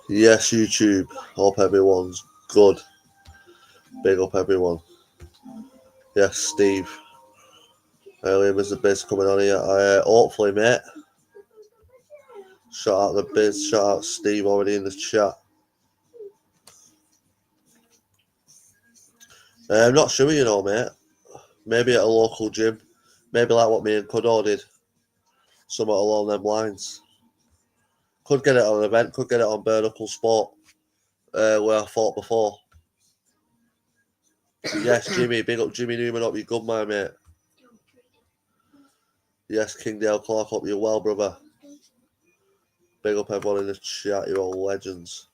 Yes, YouTube. Hope everyone's good. Big up everyone. Yes, Steve. Earlier, Mr. Bizz coming on here. Hopefully, mate. Shout out the Bizz. Shout out Steve already in the chat. I'm not sure, you know, mate. Maybe at a local gym. Maybe like what me and Kudo did. Somewhat along them lines. Could get it on an event. Could get it on Vertical Sport. Where I fought before. Yes, Jimmy. Big up Jimmy Newman. Up you good, my mate. Yes, Kingdale Clark. Hope you're well, brother. Big up everyone in the chat. You're all legends.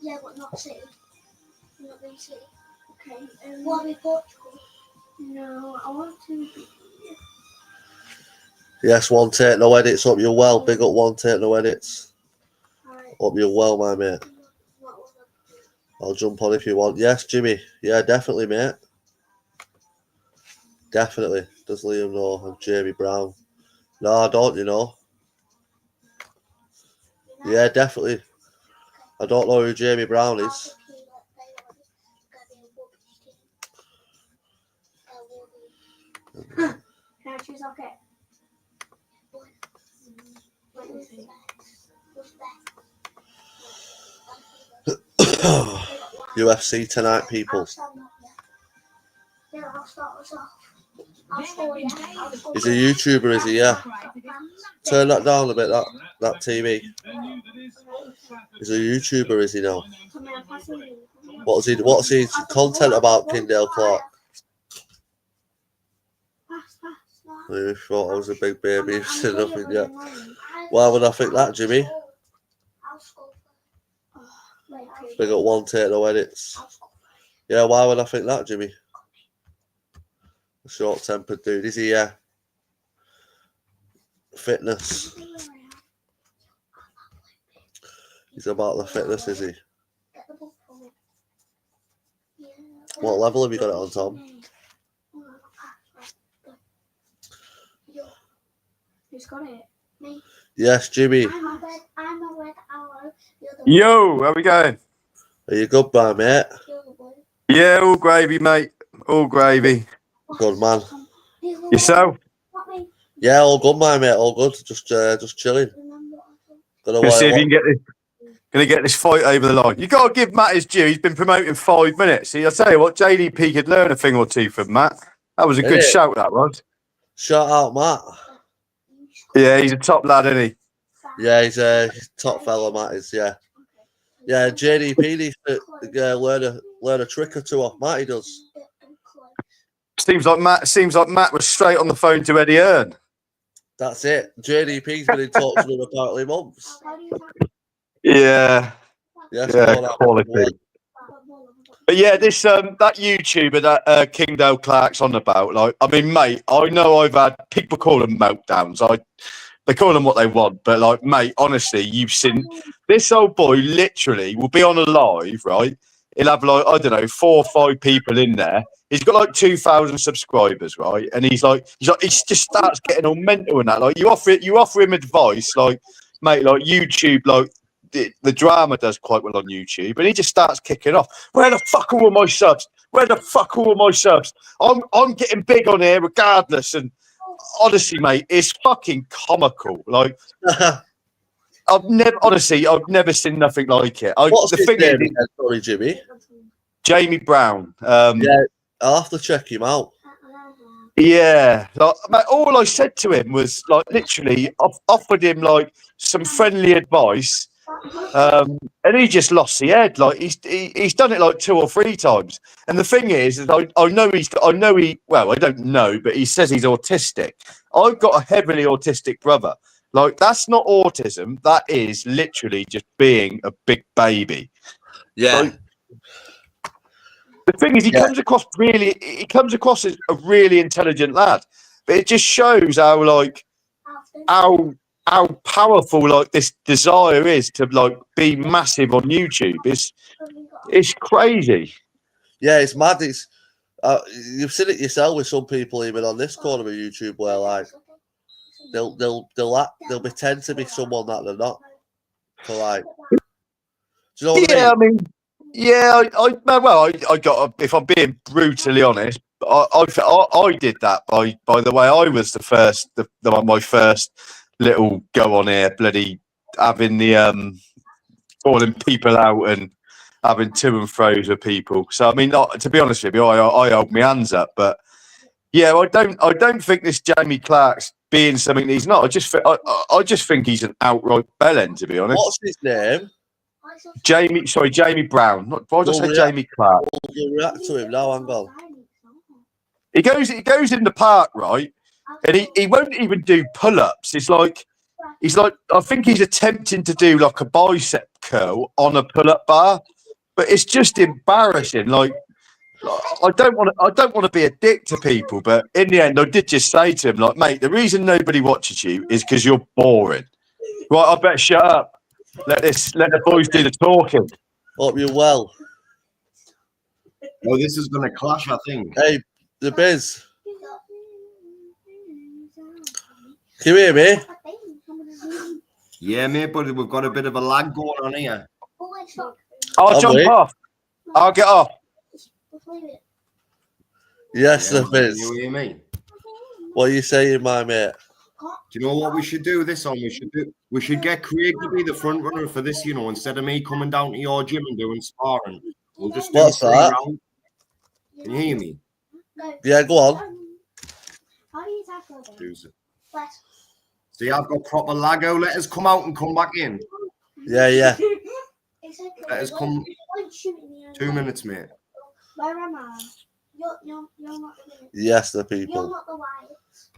Yeah, but not City. Not being City. Okay. What about Portugal? No, I want to be. Yes, one take, no edits. Hope you're well. Big up one take, no edits. Hope you're well, my mate. I'll jump on if you want. Yes, Jimmy. Yeah, definitely, mate. Definitely. Does Liam know of Jamie Brown? No, I don't, you know. Yeah, definitely. I don't know who Jamie Brown is. Can I choose okay? UFC tonight, people. I'll start us off. He's a YouTuber, is he? Yeah. Turn that down a bit, that TV. He's a YouTuber, is he now? What's his content about, Kingdale Clark? I thought I was a big baby. You've said nothing yet. Why would I think that, Jimmy? Big up one take, no edits. Yeah, why would I think that, Jimmy? A short-tempered dude, is he? Yeah. Fitness. He's about the fitness, is he? What level have you got it on, Tom? Who's got it? Me. Yes, Jimmy. I'm a red arrow. Yo, how we going? Are you good, bye, mate? Yeah, all gravy, mate. All gravy. Good man. Yourself? Yeah, all good, my mate. All good. Just chilling. Gonna see if you can get this fight over the line. You got to give Matt his due. He's been promoting 5 minutes. See, I tell you what, JDP could learn a thing or two from Matt. That was a good shout. That was. Shout out, Matt. Yeah, he's a top lad, isn't he? Yeah, he's a top fella, Matt is. Yeah. Yeah, JDP needs to learn a trick or two off Matt. He does. Seems like Matt was straight on the phone to Eddie Hearn. That's it. JDP's been in talks with him apparently months. Yeah. Yeah, quality. But yeah, this that YouTuber that Kingdale Clark's on about, like, I mean, mate, I know I've had people call them meltdowns. They call them what they want, but like, mate, honestly, you've seen this old boy literally will be on a live, right? He'll have like, I don't know, 4 or 5 people in there. He's got like 2,000 subscribers, right? And he just starts getting all mental and that. Like, you offer him advice, like, mate, like YouTube, like the drama does quite well on YouTube, and he just starts kicking off. Where the fuck are all my subs? Where the fuck are all my subs? I'm getting big on here regardless. And honestly, mate, it's fucking comical. Like, I've never seen nothing like it. What's the thing is, sorry, Jimmy. Jamie Brown. Yeah, I'll have to check him out. Yeah, like, mate, all I said to him was like, literally, I've offered him like some friendly advice, and he just lost the head. Like he's done it like 2 or 3 times. And the thing is I don't know, but he says he's autistic. I've got a heavily autistic brother. Like, that's not autism. That is literally just being a big baby. Yeah. Like, the thing is, he comes across as a really intelligent lad, but it just shows how, like, how powerful like this desire is to like be massive on YouTube. It's crazy. Yeah, it's mad. It's you've seen it yourself with some people even on this corner of YouTube where like they'll pretend to be someone that they're not. For like, do you know what Yeah, I mean? Yeah, I got. If I'm being brutally honest, I did that by the way. I was the first, my first little go on here, bloody having the calling people out and having to and fro's with people. So I mean, to be honest with you, I hold my hands up. But yeah, I don't think this Jamie Clark's being something he's not. I just think he's an outright bellend, to be honest. What's his name? Jamie Brown. Why did I say Jamie Clark? We'll react to him now. Hang on. He goes in the park, right? And he won't even do pull-ups. He's like I think he's attempting to do like a bicep curl on a pull-up bar, but it's just embarrassing. Like I don't want to be a dick to people, but in the end, I did just say to him, like, mate, the reason nobody watches you is because you're boring. Right, I better shut up. Let the boys do the talking. Hope you're well. Oh, this is going to clash, I think. Hey, the Bizz. Can you hear me? Yeah, mate, but we've got a bit of a lag going on here. I'll jump off. I'll get off. Yes, Yeah, the Bizz. you hear me? What are you saying, my mate? Do you know what we should do this on? We should get Craig to be the front runner for this, you know, instead of me coming down to your gym and doing sparring. We'll just do What's 3 that? rounds. Can you hear me? Yeah, go on. See, I've got proper lago. Let us come out and come back in. Yeah. Let us come. 2 minutes, mate. Where am I? You're not the winner. Yes, the You're people. not the white.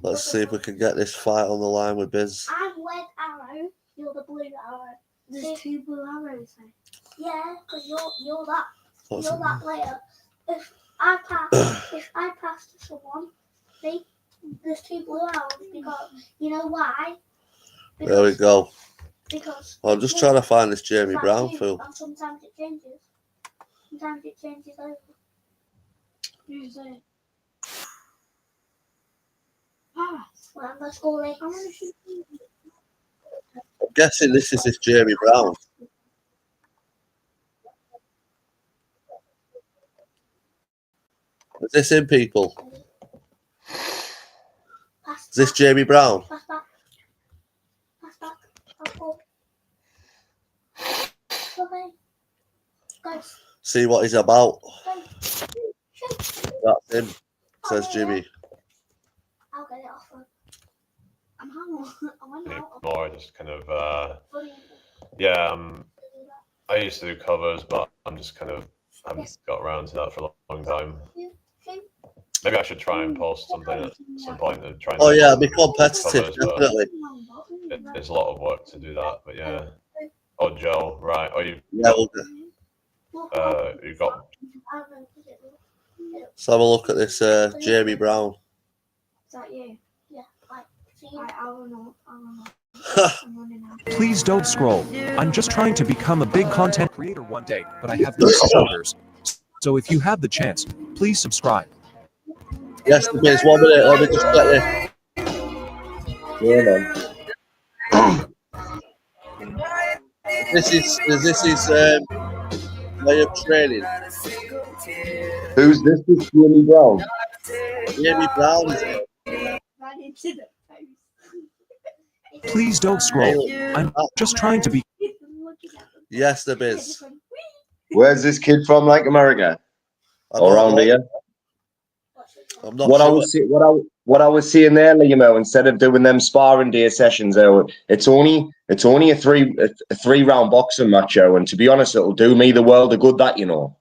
Let's see if we can get this fight on the line with Bizz. I'm red arrow. You're the blue arrow. There's 2 blue arrows then. Yeah, because you're that. You're that player. If I pass to someone, there's 2 blue arrows because you know why? There we go. Because I'm just trying to find this Jamie Brown fool. And sometimes it changes. Sometimes it changes over. Who's it? Well, let's go like I'm guessing this is this Jamie Brown. Is this him, people? Is this Jamie Brown? Pass back. Okay. Guys. See what he's about. Guys. That's him, says Jimmy. I'll get it off. I'm more just kind of I used to do covers, but I'm just kind of haven't got around to that for a long time. Maybe I should try and post something at some point and try and Oh yeah, be competitive, covers, definitely. It's a lot of work to do that, but yeah. Oh Joe, right? Oh you you got. Let's have a look at this Jamie Brown. Is that you? Yeah. I don't know. Please don't scroll. I'm just trying to become a big content creator one day, but I have no supporters. So if you have the chance, please subscribe. Yes, the Bizz. 1 minute. Let me just get you. This is way of training. Who's this? Is Jamie Brown? Jamie Brown is it? Please don't scroll. I'm just trying to be. Yes, the Bizz. Where's this kid from? Like America? Or around here? I'm not What sure. what I was seeing there, you know, instead of doing them sparring day sessions, it's only a three round boxing match, and to be honest, it'll do me the world of good, that, you know.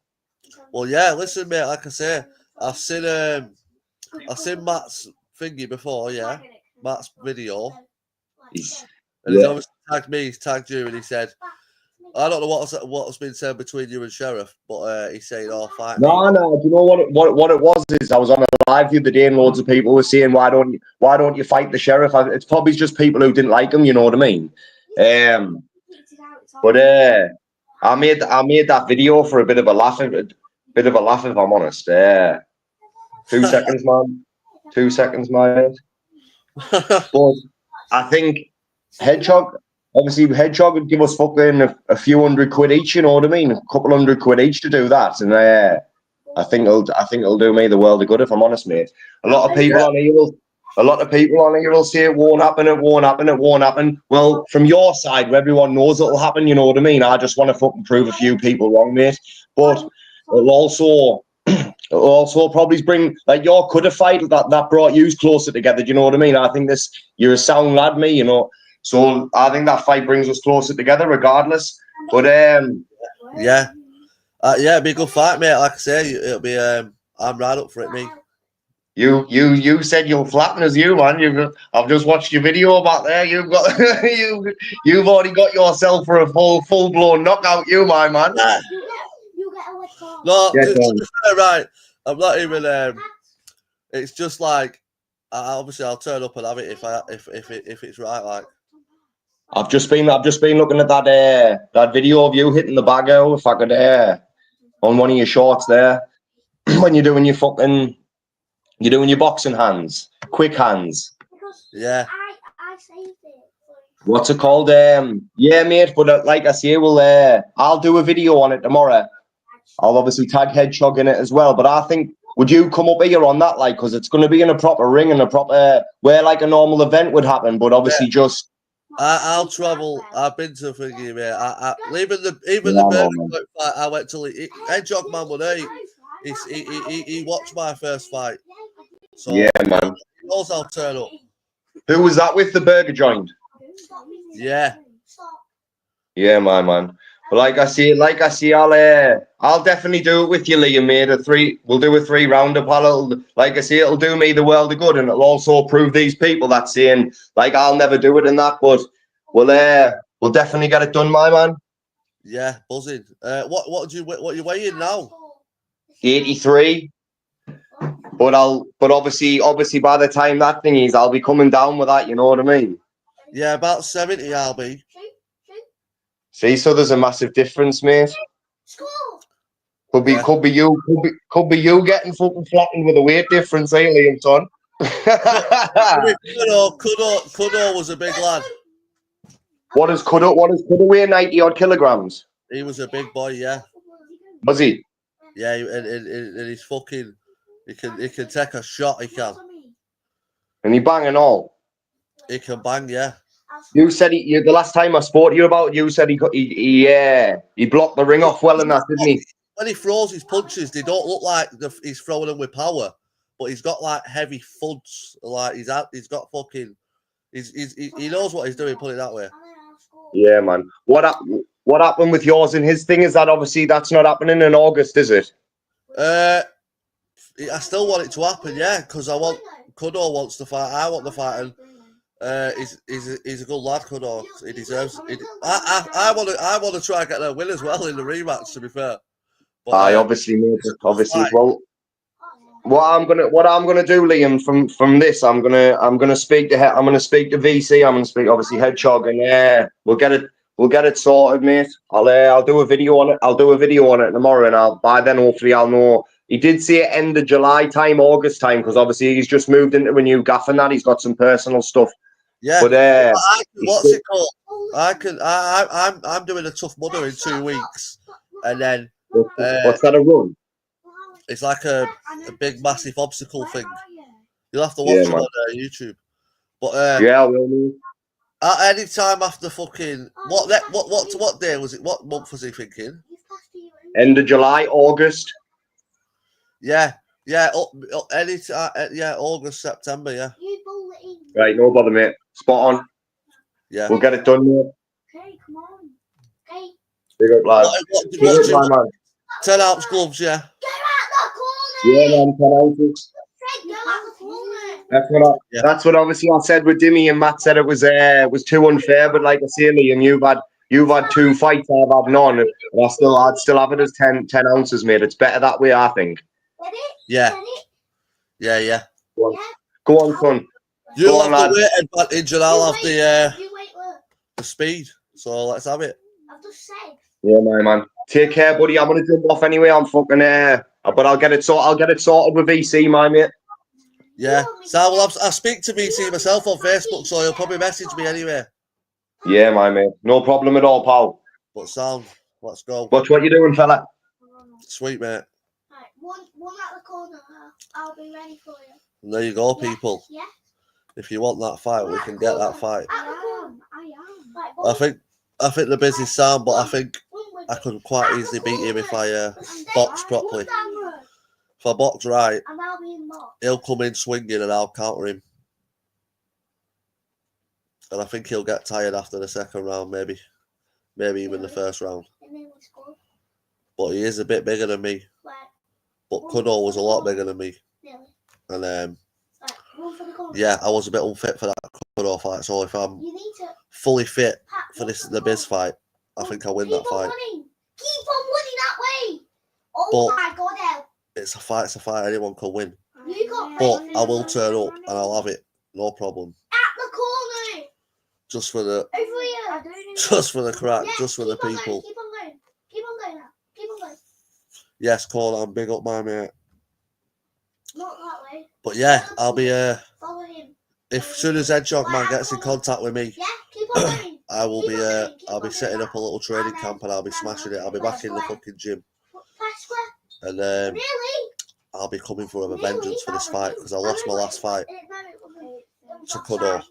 Well, yeah. Listen, mate. Like I say, I've seen Matt's thingy before. Yeah, Matt's video. He's And he's obviously tagged me. He's tagged you, and he said, I don't know what's been said between you and Sheriff, but he's saying, "Oh, fight me." No. Do you know what it was? Is I was on a live the other day, and loads of people were saying, "Why don't you fight the Sheriff?" It's probably just people who didn't like him. You know what I mean? But I made that video for a bit of a laugh. If I'm honest. 2 seconds, man. 2 seconds, man. But I think Hedgehog. Obviously, Hedgehog would give us fucking a few £100 each. You know what I mean? A couple £100 each to do that, and I think it'll do me the world of good, if I'm honest, mate. A lot of people on here will say it won't happen, it won't happen, it won't happen. Well, from your side, where everyone knows it'll happen, you know what I mean? I just want to fucking prove a few people wrong, mate. But it'll also probably bring, like, your coulda fight that brought you closer together, do you know what I mean? I think you're a sound lad, me, you know. So I think that fight brings us closer together regardless. But yeah, it'd be a good fight, mate. Like I say, it'll be. I'm right up for it, me. You said you'll flatten us, you man. I've just watched your video about there. You've got you've already got yourself for a full blown knockout, you my man. You get a lick off. No, Yes, right. I'm not even. It's just like, obviously, I'll turn up and have it if it's right. Like, I've just been looking at that video of you hitting the bag out. If I could, on one of your shorts there, when you're doing your boxing hands, quick hands. Yeah. I saved it. What's it called? Yeah, mate. But like I say, I'll do a video on it tomorrow. I'll obviously tag Hedgehog in it as well. But I think, would you come up here on that, like, because it's going to be in a proper ring and a proper where like a normal event would happen, but obviously just. I'll travel. I've been to thingy, mate. Even the fight I went to. Hedgehog man would he watched my first fight. So yeah, man. He knows I'll turn up. Who was that with, the burger joint? Yeah. Yeah, man. But like I see, I'll definitely do it with you, Liam, mate. We'll do a 3-rounder, pal. Like I say, it'll do me the world of good, and it'll also prove these people that saying like I'll never do it and that. But we'll definitely get it done, my man. Yeah, buzzing. What you weighing now? 83. But obviously by the time that thing is, I'll be coming down with that. You know what I mean? Yeah, about 70. I'll be. See, so there's a massive difference, mate. Could be you getting fucking flattened with a weight difference, eh, Liam, son? Kudo was a big lad. What does Kudo weigh? 90 odd kilograms. He was a big boy, yeah. Was he? Yeah, and he's fucking. He can take a shot. He can. And he bang and all. He can bang, yeah. You said the last time I spoke to you about, you said he blocked the ring off well and that, didn't he? When he throws his punches, they don't look like he's throwing them with power, but he's got like heavy thuds. Like he knows what he's doing. Put it that way. Yeah, man. What happened with yours and his thing? Is that obviously that's not happening in August, is it? I still want it to happen, yeah, because Kudo wants to fight. I want the fight, and he's a good lad, Kudo. He deserves it. I want to try and get a win as well in the rematch. To be fair, but, obviously. Well, what I'm gonna do, Liam, from this, I'm gonna speak to VC. I'm gonna speak obviously Hedgehog, and we'll get it sorted, mate. I'll do a video on it. I'll do a video on it tomorrow, and by then hopefully I'll know. He did say end of July time, August time, because obviously he's just moved into a new gaff and that. He's got some personal stuff. Yeah. But what's it called? I'm doing a Tough Mudder in 2 weeks, and then what's that, a run? It's like a big massive obstacle thing. You'll have to watch it on YouTube. But yeah, I will. At any time after fucking what day was it? What month was he thinking? End of July, August. Yeah. Any time, August, September, yeah. Right, no bother, mate. Spot on. Yeah. We'll get it done, mate. Okay, come on. Okay. Big up, lad. Big up, man. 10 ounce gloves, yeah. Get out the corner. Yeah, man, 10 ounces. That's what obviously I said with Dimmy, and Matt said it was too unfair. But like I say, Liam, You've had 2 fights, I've had none, and I'd still have it as 10 ounces, mate. It's better that way, I think. Yeah. Yeah. Go on, Go on son. You'll Go have on, the lad. weight advantage and I'll have the You wait, look. speed. So let's have it. I've just said. Yeah, my man. Take care, buddy. I'm gonna jump off anyway. I'm fucking but I'll get it sorted with VC, my mate. Yeah. So I'll speak to VC myself on Facebook, so he'll probably message me anyway. Yeah, my mate. No problem at all, pal. But sound, let's go. What you doing, fella? Sweet, mate. Right, one at the corner. I'll be ready for you. And there you go, people. Yeah. If you want that fight, we can get that fight. At the corner. I am. I think the business sound, but I think I could quite easily beat him if I box properly. If I box right, And I'll be in box. he'll come in swinging and I'll counter him. And I think he'll get tired after the second round, maybe even the first round. And then we score. But he is a bit bigger than me. Like, But Kudo was a lot bigger than me. nearly. And Like, run for the corner. yeah, I was a bit unfit for that Kudo fight. So if I'm You need to fully fit pat, for run the Bizz corner. fight, I think I'll win that Keep on fight. running. Keep on running that way. Oh But- my god, El. It's a fight. Anyone can win. You got But played I will turn up and I'll have it. No problem. at the corner. Just for the Over here. just for the crack, Yeah, just for the keep on going, people. Keep on going. Keep on going now. Keep on going. Yes, call on, big up my mate. Not that way. But yeah, I'll be Follow him. if soon as Hedgehog man gets in contact with me, Yeah, keep on going. I will Keep be on going, keep I'll be on setting going. up a little training camp and I'll be smashing it. I'll be back in the fucking gym Press square. and Really? I'll be coming for a vengeance for this fight because I lost my last fight to Kudo.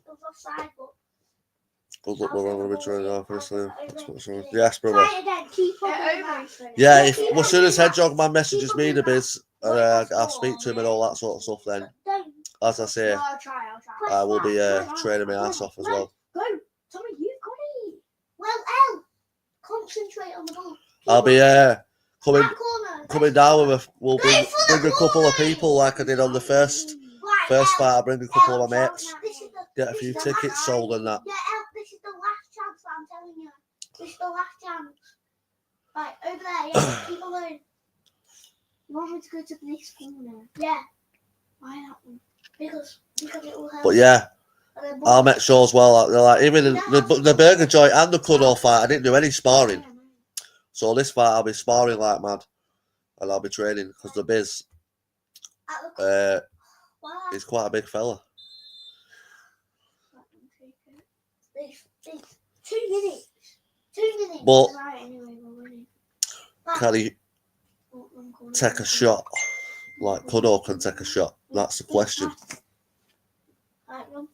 Good luck, brother. I'm gonna be training off this thing. Yes, brother. Try again. Keep on going. Yeah, if as soon as Hedgehog man messages me the Bizz, I'll speak to him and all that sort of stuff. Then, as I say, I'll try. I will be training my ass off as well. Go. Tommy, you've got it. Well, El, concentrate on the ball. I'll be coming That corner. coming down with we'll bring a couple of people like I did on the first Right, fight. I'll bring a couple El, of my mates, this is the- get a this few is the tickets last- sold and that. Yeah, El, this is the last chance that I'm telling you. This is the last chance. Right, over there, yeah, keep on going. You want me to go to this corner? Yeah. Why that one? Because it will help. But yeah, And then I'll make sure as well. Like even the burger joint and the Kudo fight, I didn't do any sparring. So this fight, I'll be sparring like mad, and I'll be training because the Bizz At the Why? is quite a big fella. This 2 minutes. 2 minutes. But- Right, anyway, we're winning. Can he take a shot like Kudo can take a shot? That's the question. Right, run.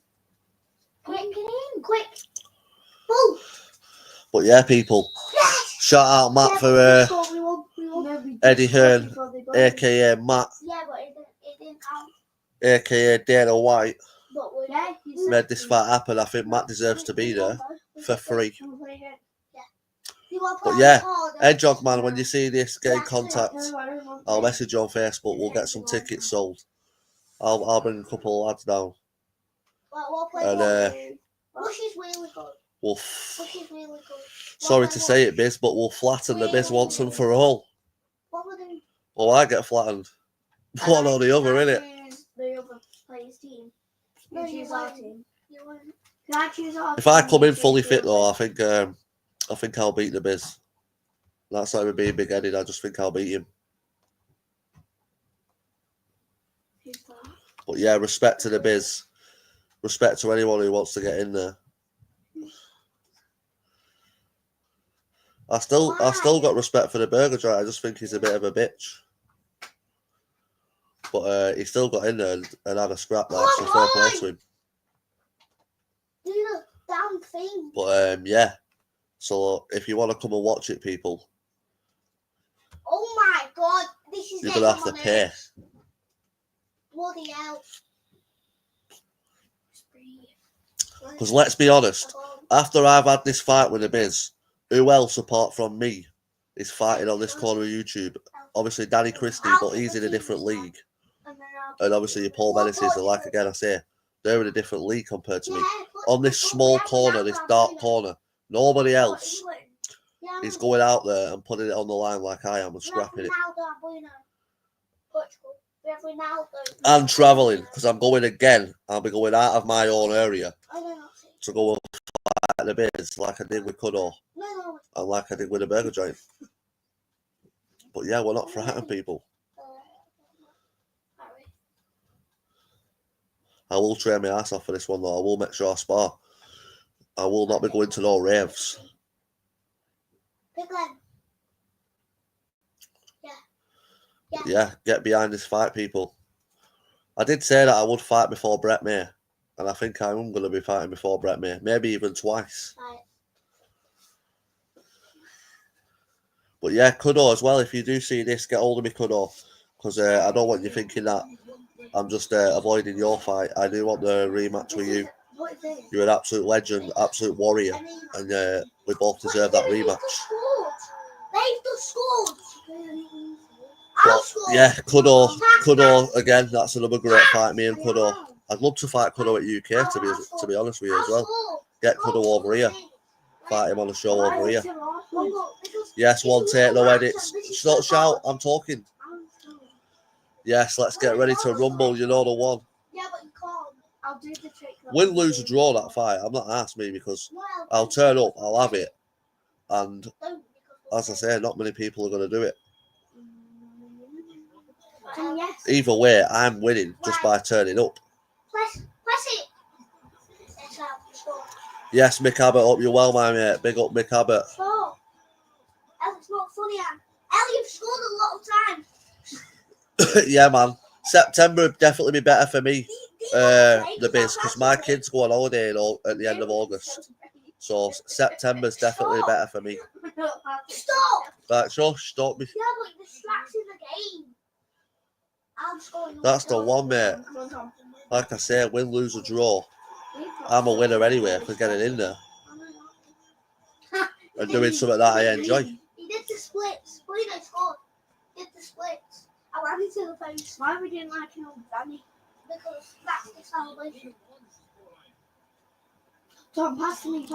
Quick, get in, quick. Boom. But yeah, people, Yes. shout out Matt for We won. Eddie Hearn, aka Matt, Yeah, but it didn't count. aka Dana White, But we're made this fight happen. I think Matt deserves to be there for free. But yeah, Hedgehog man, when you see this, get in contact. I'll message you on Facebook. We'll get some tickets sold. I'll bring a couple of lads down. And Bush is really good. we'll. Bush is really good. Sorry to say it, Bizz, but we'll flatten the Bizz once and for all. What we're doing? Or I get flattened. One or the other, innit? The other player's team. No, you choose our team. You won't. Can I choose our If I team? come in fully fit though, I think I'll beat the Bizz. That's like me being big headed. I just think I'll beat him. Who's that? But yeah, respect to the Bizz. Respect to anyone who wants to get in there. I still got respect for the burger joint. I just think he's a bit of a bitch. But he still got in there and had a scrap like so fair play to him. Do the damn thing. But yeah. So if you want to come and watch it, people, Oh my god, this is you're gonna have to pay. Bloody hell. Because let's be honest, after I've had this fight with the Bizz, who else apart from me is fighting on this corner of YouTube? Obviously Danny Christie, but he's in a different league. And obviously Paul Benesses, like again I say, they're in a different league compared to me. On this small corner, this dark corner, nobody else Yeah, He's going out there and putting it on the line like I am and scrapping it. And travelling, because I'm going again. I'll be going out of my own area to go and fight the Bizz like I did with Cuddle and like I did with the burger joint. But yeah, we're not frightened people. I will train my ass off for this one though. I will make sure I spar. I will not be going to no raves. Yeah, get behind this fight, people. I did say that I would fight before Brett May, and I think I am going to be fighting before Brett May, maybe even twice. But yeah, Kudo as well. If you do see this, get hold of me, Kudo, because I don't want you thinking that I'm just avoiding your fight. I do want the rematch with you. You're an absolute legend, absolute warrior, and we both deserve that rematch. But yeah, Kudo again. That's another great fight. Me and Kudo. I'd love to fight Kudo at UK to be honest with you as well. Get Kudo over here, fight him on the show over here. Yes, one take, no edits. Don't shout. I'm talking. Yes, let's get ready to rumble. You know the one. Yeah, but you can't. I'll do the trick. Win, lose, or draw that fight. I'm not asking me because I'll turn up. I'll have it, and as I say, not many people are going to do it. Either way, I'm winning just by turning up. Press it. Yes, Mick Abbott, up you well, my mate. Big up, Mick Abbott. Stop. It's not funny, Anne. Ellie, you've scored a lot of times. Yeah, man. September would definitely be better for me, the Bizz, because my kids go on holiday at the end of August. So September's definitely better for me. Stop. Right, shush, don't be. Yeah, but it distracts in the game. That's the one, mate. Like I say, win, lose, or draw. I'm a winner anyway for getting in there and doing something that I enjoy. He did the splits. What did I score? He did the splits. I landed to the face. Why we didn't like him on Danny? Because that's the celebration. Don't pass me.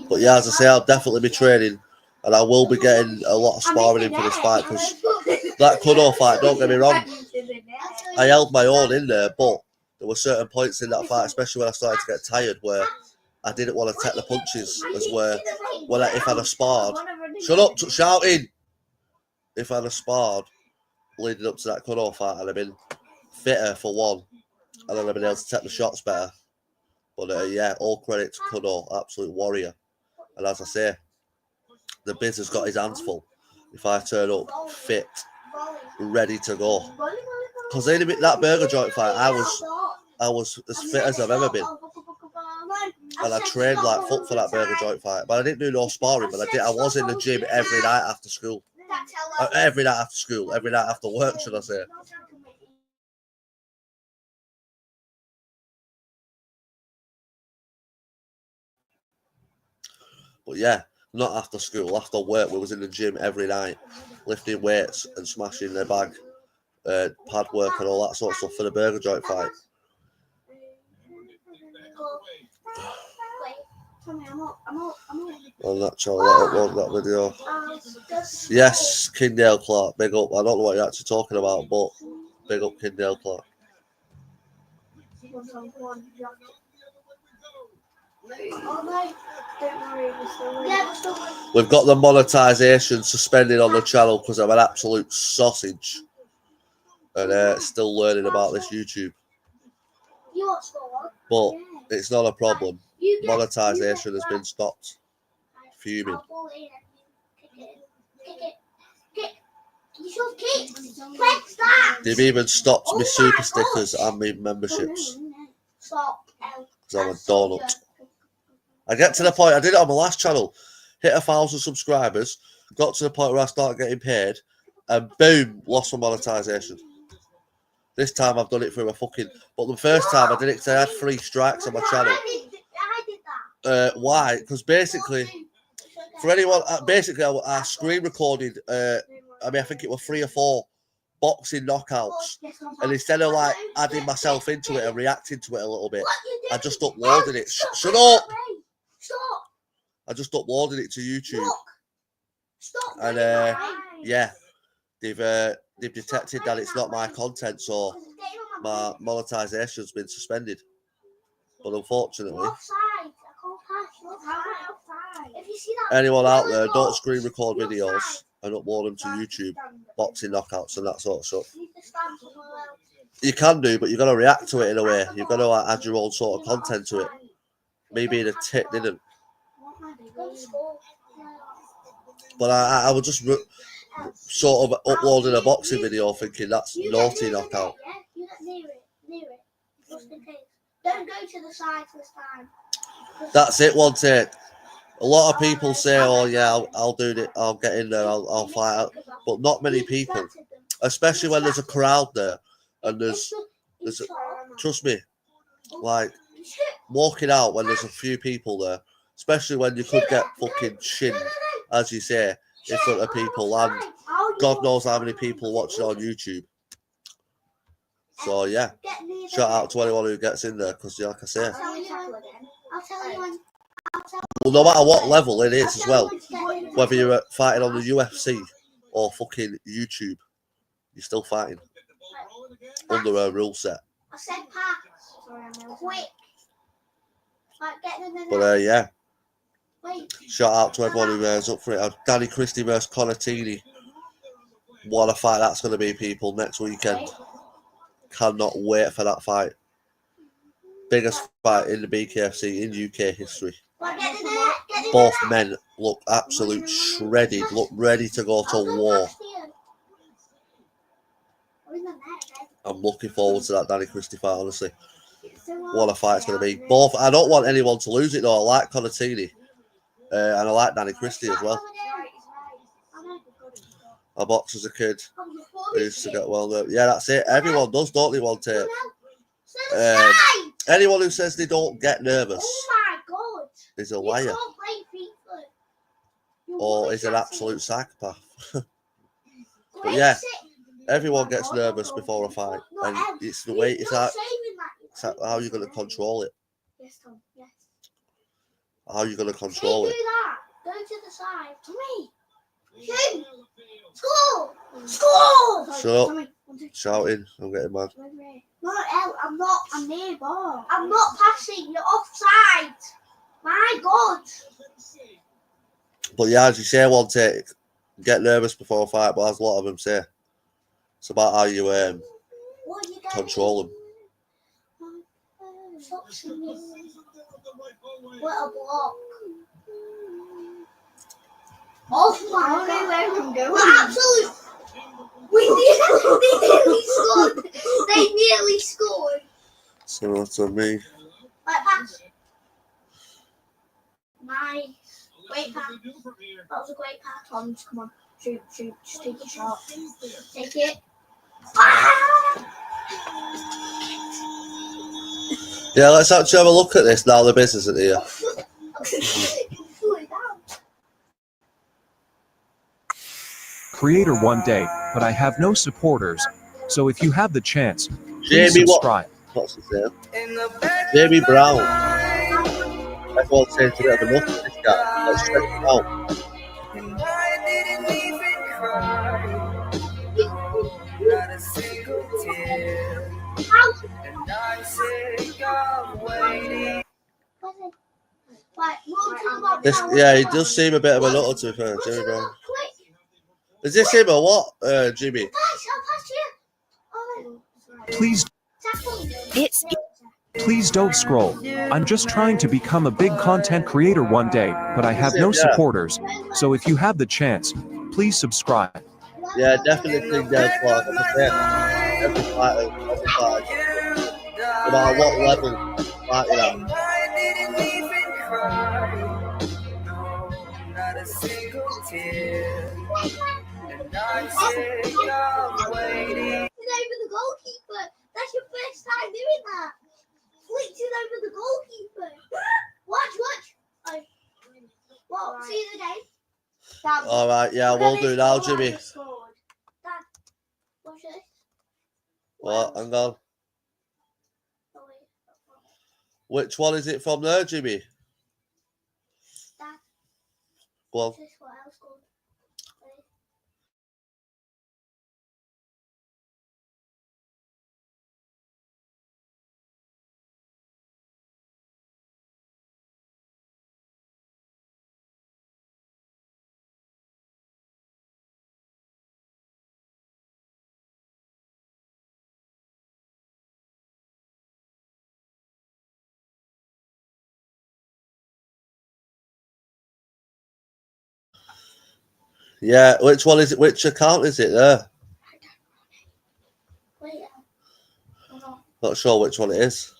But yeah, as I say, I'll definitely be training and I will be getting a lot of sparring in for this fight because that Kudo fight, don't get me wrong, I held my own in there, but there were certain points in that fight, especially when I started to get tired, where I didn't want to take the punches, as where if I'd have sparred, shut up, shouting. If I'd have sparred leading up to that Kudo fight, I'd have been fitter for one, and I'd have been able to take the shots better. But yeah, all credit to Kudo, absolute warrior. And as I say, the Bizz has got his hands full. If I turn up fit, ready to go, because that burger joint fight, I was as fit as I've ever been, and I trained like fuck for that burger joint fight. But I didn't do no sparring. But I was in the gym every night after school, every night after work, should I say? But yeah, not after school, after work, we was in the gym every night, lifting weights and smashing their bag, pad work and all that sort of stuff for the burger joint fight. On that channel, upload that video. Yes, Kindale Clark, big up. I don't know what you're actually talking about, but big up Kindale Clark. We've got the monetization suspended on the channel because I'm an absolute sausage and still learning about this YouTube. But it's not a problem. Monetization has been stopped. Fuming. They've even stopped me super stickers and me memberships because I'm a donut. I get to the point, I did it on my last channel, hit 1,000 subscribers, got to the point where I started getting paid, and boom, lost my monetization. This time I've done it through a fucking, but the first time I did it because I had 3 strikes on my channel. Why? Because basically, for anyone, I screen recorded, I think it was 3 or 4 boxing knockouts, and instead of like adding myself into it and reacting to it a little bit, I just uploaded it. Shut up! I just uploaded it to YouTube, Look. Stop. and doing that. yeah, they've detected that it's not my content, so Because it's getting on my monetization's been suspended. But unfortunately, You're offside. I can't pass. You're offside. If you see that, anyone out there, look, don't screen record you're videos offside. and upload them to YouTube, boxing knockouts and that sort of stuff. You need to stand as well. You can do, but you've got to react to it in a way. You've got to add your own sort of content to it. Me being a tit didn't. But I was just sort of uploading a boxing video thinking that's naughty knockout. You get near it, just in case. Don't go to the side this time. That's it, one take. A lot of people say, "Oh yeah, I'll do it. I'll get in there. I'll fight out," but not many people, especially when there's a crowd there, and there's trust me, like walking out when there's a few people there, especially when you could get fucking shinned, as you say, in front of people, and God knows how many people watch it on YouTube. So yeah, shout out to anyone who gets in there, because like I say, I'll tell you when. well, no matter what level it is as well, whether you're fighting on the UFC or fucking YouTube, you're still fighting under a rule set. I said pass. Quick. Like, get in the But yeah, Wait. shout out to everyone who's up for it. Danny Christie versus Conatini. What a fight that's going to be, people, next weekend. Cannot wait for that fight. Biggest fight in the BKFC in UK history. Both men look absolute shredded, look ready to go to war. I'm looking forward to that Danny Christie fight, honestly. What a fight it's going to be. Both. I don't want anyone to lose it, though. I like Conatini. And I like Danny Christie as well. I boxed as a kid. I used to get well known. Yeah, that's it. Everyone does, don't they, one tape? Anyone who says they don't get nervous is a liar. Or is an absolute psychopath. But yeah, everyone gets nervous before a fight. And it's the way, it's how you're going to control it. Yes, Tom. Yes. How are you going to control it? Go to the side. Tommy. Shoot. Score. Score. Shut up. Shouting. I'm getting mad. No, El, I'm not. I'm near ball. I'm not passing. You're offside. My God. But yeah, as you say, one take, get nervous before a fight, but as a lot of them say, it's about how you control them. What a block. Oh my God. What absolute. They nearly scored. They nearly scored. So that's on me. Right, pass. Nice. Great pass. That was a great pass, Tom. Come on. Shoot. Just take your shot. Take it. Ah! Yeah, let's actually have a look at this now the business isn't here. Creator one day, but I have no supporters. So if you have the chance, please Jamie, subscribe. What's his name? Jamie Brown. Everyone's saying it's a bit of a look at this guy. Let's check him out. Not a single tear. And I say I'm waiting. This, yeah, he does seem a bit of a nutter to be fair, Jamie Brown. Is this him or what, Jimmy? Please don't scroll. I'm just trying to become a big content creator one day, but I have no supporters. So if you have the chance, please subscribe. Yeah, definitely that's what every fighter, no matter what level fighting at. Not a single tear. And I say I'm waiting. Over the goalkeeper. That's your first time doing that. Flicked it over the goalkeeper. Watch. Well, see you again. All right, yeah, we'll do now, Jimmy. Dad, watch this. What? Hang on. Oh, wait. Which one is it from there, Jimmy? Dad, Go on. What else good? Yeah, which one is it? Which account is it there? Wait, Not sure which one it is.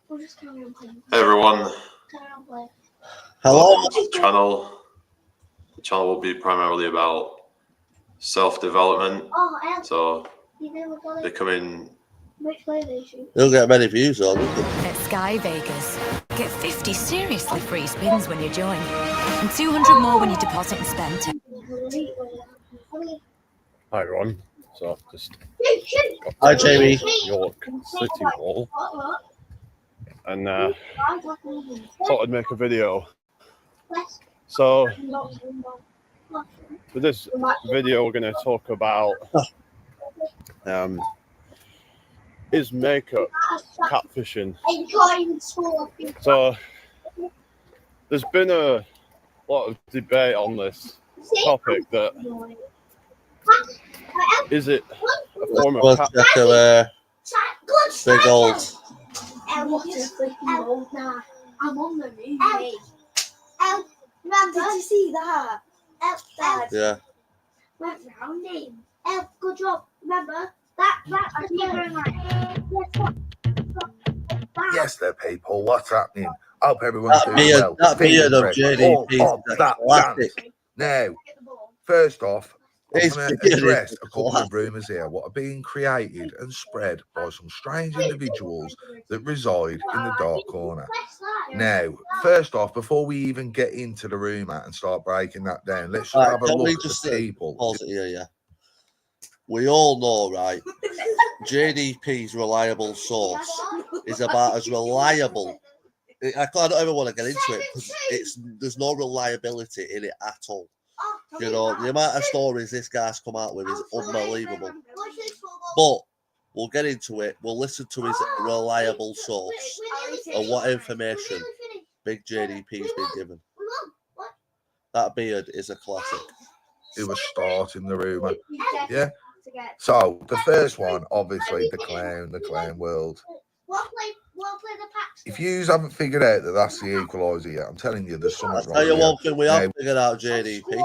we'll just carry on playing. Hey everyone, Carry on playing. Hello. welcome to the channel. The channel will be primarily about self-development, Oh, so you never got it. becoming. Which way they shoot? You'll get many views on it. At Sky Vegas, get 50 seriously free spins when you join, and 200 more when you deposit and spend. Hi everyone. So I've just Hi, Jamie. York City Mall, and thought I'd make a video. So for this video, we're going to talk about is makeup catfishing. So there's been a lot of debate on this topic. That is it a form of catfishing? Big old. I'm on the movie. Did you see that? Dad Yeah. went round him. Good job. Remember that? Yes, there, people. What's happening? Hope everyone's That doing beard, well. that beard Feeling of fresh. JDP All of is that classic. dance. Now, first off, I'm His going to beard is address a couple classic. of rumours here what are being created and spread by some strange individuals that reside in the dark corner. Now, first off, before we even get into the rumour and start breaking that down, let's just Right, have a can we look at just the people. pause it here, yeah. We all know, right? JDP's reliable source is about as reliable. I don't ever want to get into it because there's no reliability in it at all. You know, the amount of stories this guy's come out with is unbelievable. But we'll get into it. We'll listen to his reliable source and what information Big JDP's been given. That beard is a classic. Who was starting the rumour. Yeah. So the first one, obviously, the clown world. If you haven't figured out that that's the equaliser yet, I'm telling you, there's something I'll wrong. tell you here. one thing we have figured out, JDP.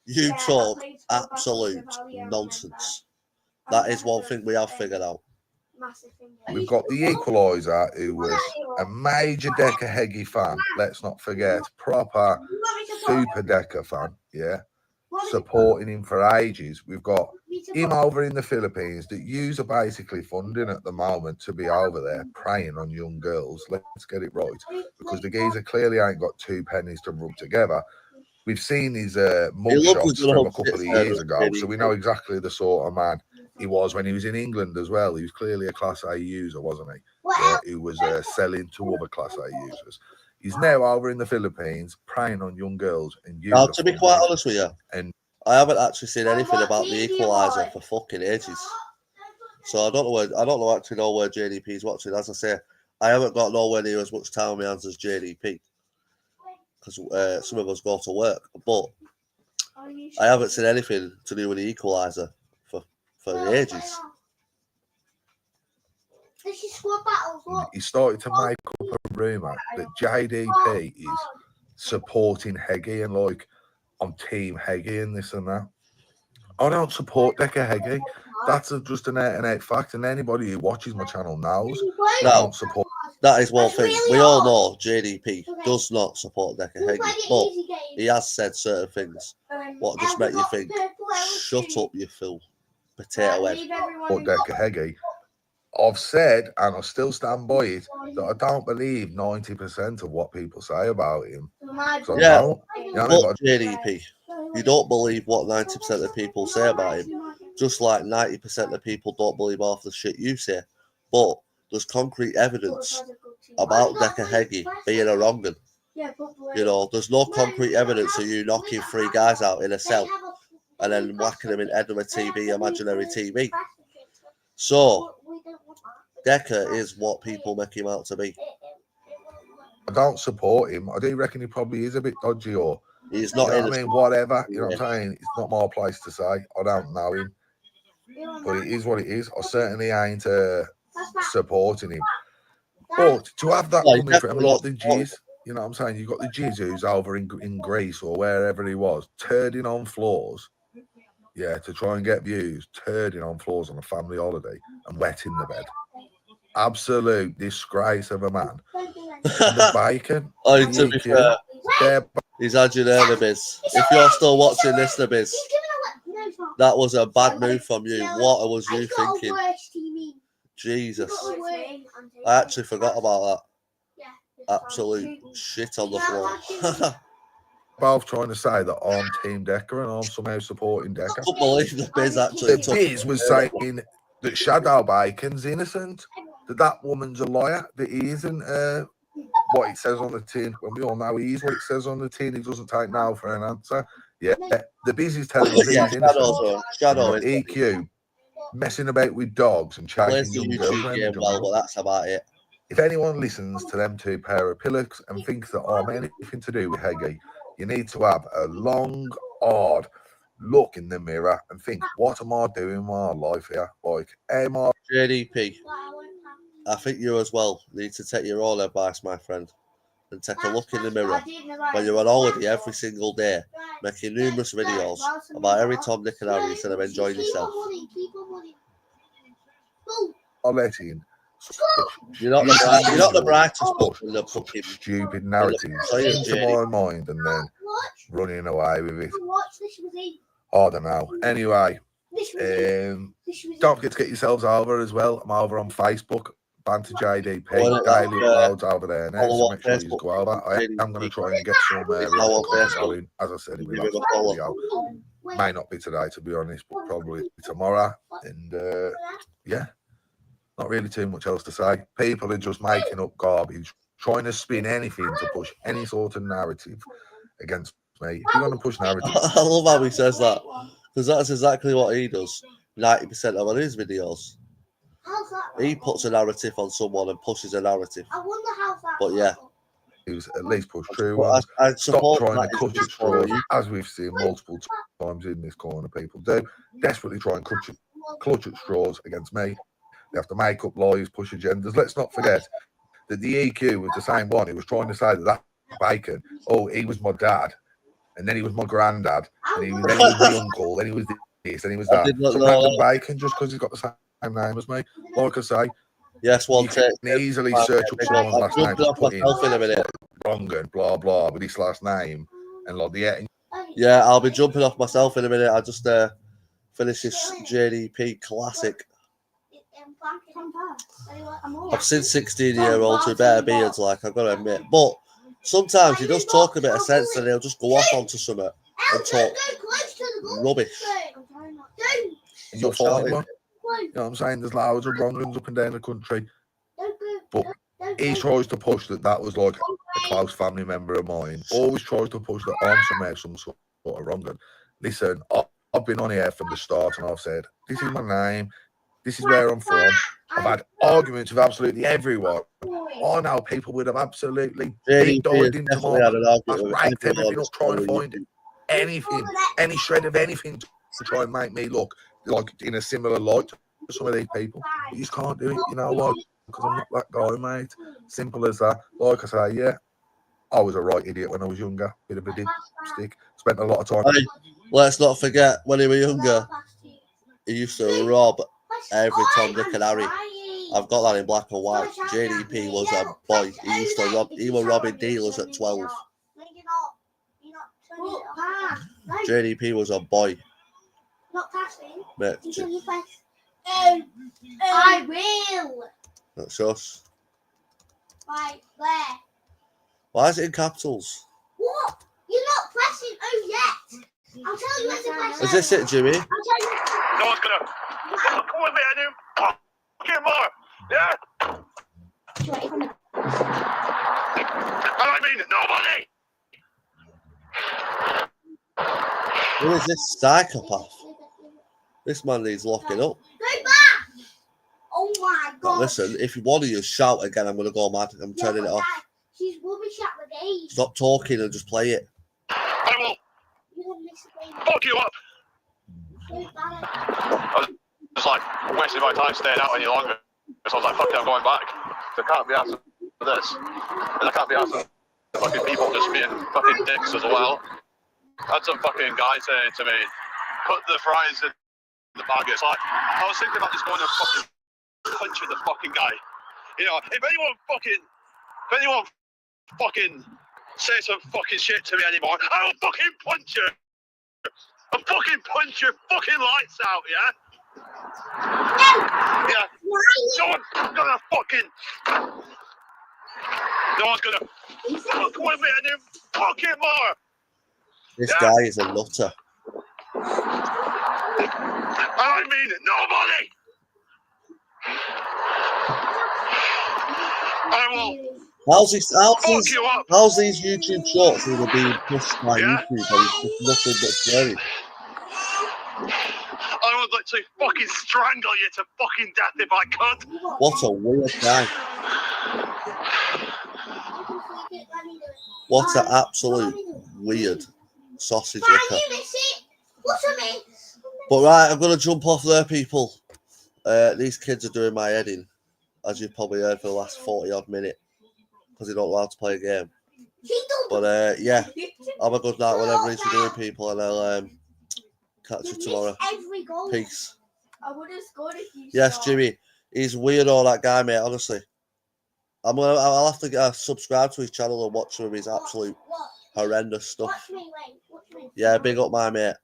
You talk absolute nonsense. That is one thing we have figured out. We've got the equaliser, who was a major Decker Heggie fan. Let's not forget, proper super Decker fan. Yeah. Supporting him for ages. We've got him over in the Philippines that yous are basically funding at the moment to be over there preying on young girls. Let's get it right, because the geezer clearly ain't got two pennies to rub together. We've seen his mugshots from a couple of years ago, so we know exactly the sort of man he was when he was in England as well. He was clearly a Class A user, wasn't he? Yeah, he was selling to other Class A users. He's now over in the Philippines preying on young girls. And Now, to be quite honest with you, I haven't actually seen anything about the equaliser for fucking ages. So I don't know where JDP's watching. As I say, I haven't got nowhere near as much time on my hands as JDP because some of us go to work. But I haven't seen anything to do with the equaliser for ages. He started to make up a rumour that JDP is supporting Heggie and like, I'm Team Heggie and this and that. I don't support Decker Heggie. That's just an out and out fact, and anybody who watches my channel knows I don't support. That is one thing. We all know JDP does not support Decker Heggie, but he has said certain things what just make you think, shut up, you fool, potato head. Or Decker Heggie. I've said, and I still stand by it, that I don't believe 90% of what people say about him. So Yeah, but JDP, you don't believe what 90% of people say about him, just like 90% of people don't believe half the shit you say. But there's concrete evidence about Decker Heggie being a wrong un. You know, there's no concrete evidence of you knocking 3 guys out in a cell and then whacking them in head of a TV, imaginary TV. So, Decker is what people make him out to be. I don't support him. I do reckon he probably is a bit dodgy, or he's not. You know what I mean, whatever. You know what I'm saying? It's not my place to say. I don't know him, but it is what it is. I certainly ain't supporting him. But to have that coming from like the Jizz, you know what I'm saying? You've got the Jizz who's over in Greece or wherever he was, turding on floors. Yeah, to try and get views, turding on floors on a family holiday and wetting the bed. Absolute disgrace of a man. And the bacon. Oh, to be fair, he's had you there, the Bizz. If you're still watching this, the Bizz, that was a bad move from you. What was you thinking? Jesus. I actually forgot about that. Absolute shit on the floor. Both trying to say that I'm Team Decker and I'm somehow supporting Decker. I can't believe the Bizz actually The Bizz was saying that Shadow Bacon's innocent, that woman's a liar, that he isn't what it says on the tin. When we all know he is what it says on the tin, he doesn't take no for an answer. Yeah, the Bizz is telling us he's innocent. Shadow is EQ messing about with dogs and chasing young girls around the jungle. But that's about it. If anyone listens to them two pair of pillocks and thinks that I'm anything to do with Heggie, you need to have a long, hard look in the mirror and think, what am I doing in my life here? Like, am I... JDP, I think you as well need to take your own advice, my friend, and take a look in the mirror when you're on holiday every single day, making numerous videos about every Tom, Dick and Harry instead of enjoying yourself. I'll let in. You're not the brightest book in the fucking stupid narratives into my mind and then running away with it. I don't know. Anyway, don't forget to get yourselves over as well. I'm over on Facebook, Banter JDP, daily uploads over there now, so make sure you go over. I am going to try and get some going. As I said in my last video, may not be today to be honest, but probably tomorrow. And yeah. Not really too much else to say. People are just making up garbage, trying to spin anything to push any sort of narrative against me. If you want to push narrative, I love how he says that, because that's exactly what he does 90% of his videos. He puts a narrative on someone and pushes a narrative. But yeah, at least push true ones. Stop trying to clutch at straws, as we've seen multiple times in this corner. People do desperately try and clutch at straws against me. They have to make up lies, push agendas. Let's not forget that the EQ was the same one. He was trying to say that Bacon, oh, he was my dad, and then he was my granddad, and then he was my uncle, then he was this, and he was that. So random Bacon, just because he's got the same name as me. Like I say, yes, one you can easily search up someone's last name, put in wrong and blah blah with his last name, and like the yeah, I'll be jumping off myself in a minute. I just finished this JDP classic. I've seen 16-year-olds with better beards, like I've got to admit. But sometimes he does talk a bit of sense and he'll just go off onto something and talk rubbish. You'll find one. You know what I'm saying? There's loads of wrong ones up and down the country. But he tries to push that was like a close family member of mine. Always tries to push that I'm somehow some sort of wrong one. Listen, I've been on here from the start and I've said, this is my name. This is where I'm from. I've had arguments with absolutely everyone. I know people would have absolutely dived into my life. I've raked everything up, trying to find anything, any shred of anything to try and make me look like in a similar light to some of these people. You just can't do it, you know why? Because I'm not that guy, mate. Simple as that. Like I say, yeah, I was a right idiot when I was younger. Bit of a dipstick. Spent a lot of time. Hey, let's not forget, when he was younger, he used to rob every Tom, Dick and Harry. I've got that in black and white. JDP was a boy. He used to rob. He was robbing dealers at 12. JDP was a boy. Not passing. Mate, I will. that's us. Right there. Why is it in capitals? What? You're not pressing O yet. I'll tell you when to press. Is this it, Jimmy? I'll tell you. No one's gonna come with me, I do. Get more. Yeah. I mean nobody. Who is this psychopath? This man needs locking up. Go back! Oh my But god. listen, if one of you shout again, I'm going to go mad. I'm turning it off. She's rubbish at the game. Stop talking and just play it. I will You're miss the game. fuck you up. I was like wasting my time staying out any longer. So I was like, fuck it, I'm going back. So I can't be asked for this. And I can't be asked for fucking people just being fucking dicks as well. I had some fucking guy saying to me, put the fries in the bag. It's like, I was thinking about just going and fucking punching the fucking guy. You know, if anyone fucking say some fucking shit to me anymore, I'll fucking punch you. I'll fucking punch your fucking lights out, yeah? Yeah. No one's gonna fucking. No one's gonna fuck with me any fucking more. This guy is a nutter. I mean nobody. I will How's these YouTube shorts that are being pushed by YouTube and it's just nothing but swearing? I would literally fucking strangle you to fucking death if I could. What a weird guy. What an absolute weird sausage licker. But right, I'm going to jump off there, people. These kids are doing my head in, as you've probably heard for the last 40 odd minutes, because they don't know how to play a game. But yeah, have a good night, whatever it is you're doing, people, and I'll catch you tomorrow. Peace. Yes, Jimmy, he's weird, all that guy, mate, honestly. I'll have to subscribe to his channel and watch some of his absolute horrendous stuff. Yeah, big up my mate.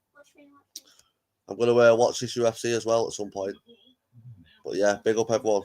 I'm going to watch this UFC as well at some point. But yeah, big up everyone.